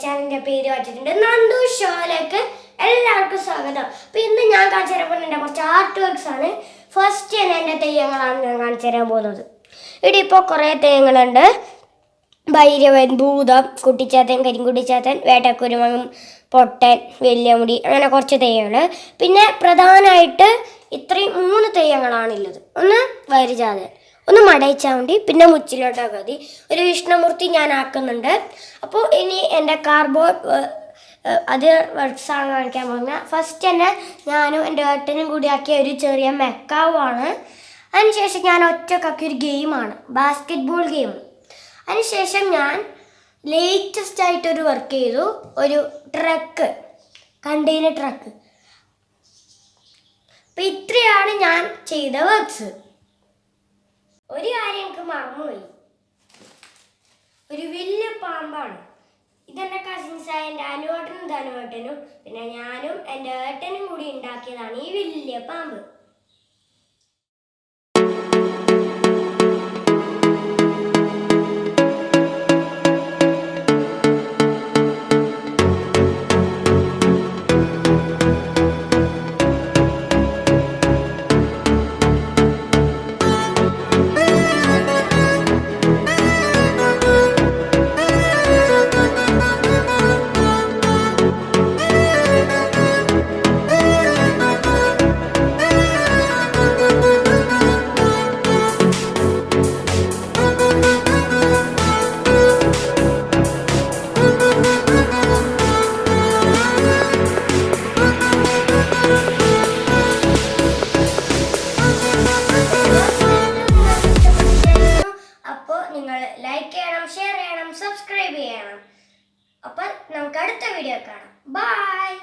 ചാനലിൻ്റെ പേര് വെച്ചിട്ടുണ്ട്. നന്ദു ഷോയിലേക്ക് എല്ലാവർക്കും സ്വാഗതം. അപ്പോൾ ഇന്ന് ഞാൻ കാണിച്ചു തരാൻ പോകുന്നത് കുറച്ച് ആർട്ട് വർക്ക്സ് ആണ്. ഫസ്റ്റ് തന്നെ എൻ്റെ തെയ്യങ്ങളാണ് ഞാൻ കാണിച്ചു തരാൻ പോകുന്നത്. ഇവിടെ ഇപ്പോൾ കുറേ തെയ്യങ്ങളുണ്ട്. ഭൈരവൻ, ഭൂതം, കുട്ടിച്ചാത്തൻ, കരിങ്കുട്ടിച്ചാത്തൻ, വേട്ടക്കുരുമകൻ, പൊട്ടൻ, വലിയ മുടി, അങ്ങനെ കുറച്ച് തെയ്യങ്ങൾ. പിന്നെ പ്രധാനമായിട്ട് ഇത്രയും 3 തെയ്യങ്ങളാണുള്ളത്. ഒന്ന് വൈരജാതൻ, ഒന്ന് മടയിച്ചാവണ്ടി, പിന്നെ മുച്ചിലോട്ടാകതി, ഒരു വിഷ്ണുമൂർത്തി ഞാൻ ആക്കുന്നുണ്ട്. അപ്പോൾ ഇനി എൻ്റെ കാർഡ്ബോർഡ് അത് വർക്ക്സാണ് കാണിക്കാൻ പോകുന്നത്. ഫസ്റ്റ് തന്നെ ഞാനും എൻ്റെ ഏട്ടനും കൂടി ആക്കിയ ഒരു ചെറിയ മെക്കാവാണ്. അതിനുശേഷം ഞാൻ ഒറ്റക്കാക്കിയ ഒരു ഗെയിമാണ്, ബാസ്കറ്റ് ബോൾ ഗെയിം. അതിനുശേഷം ഞാൻ ലേറ്റസ്റ്റ് ആയിട്ടൊരു വർക്ക് ചെയ്തു, ഒരു ട്രക്ക്, കണ്ടെയ്നർ ട്രക്ക്. അപ്പം ഇത്രയാണ് ഞാൻ ചെയ്ത വർക്ക്സ്. ഒരു കാര്യം എനിക്ക് മറന്നുപോയി, ഒരു വലിയ പാമ്പാണ്. ഇതെൻ്റെ കസിൻസായ എൻ്റെ അനുവേട്ടനും ധനുവേട്ടനും പിന്നെ ഞാനും എൻ്റെ ഏട്ടനും കൂടി ഉണ്ടാക്കിയതാണ് ഈ വലിയ പാമ്പ്. നിങ്ങൾ ലൈക്ക് ചെയ്യണം, ഷെയർ ചെയ്യണം, സബ്സ്ക്രൈബ് ചെയ്യണം. അപ്പം നമുക്ക് അടുത്ത വീഡിയോ കാണാം. ബൈ.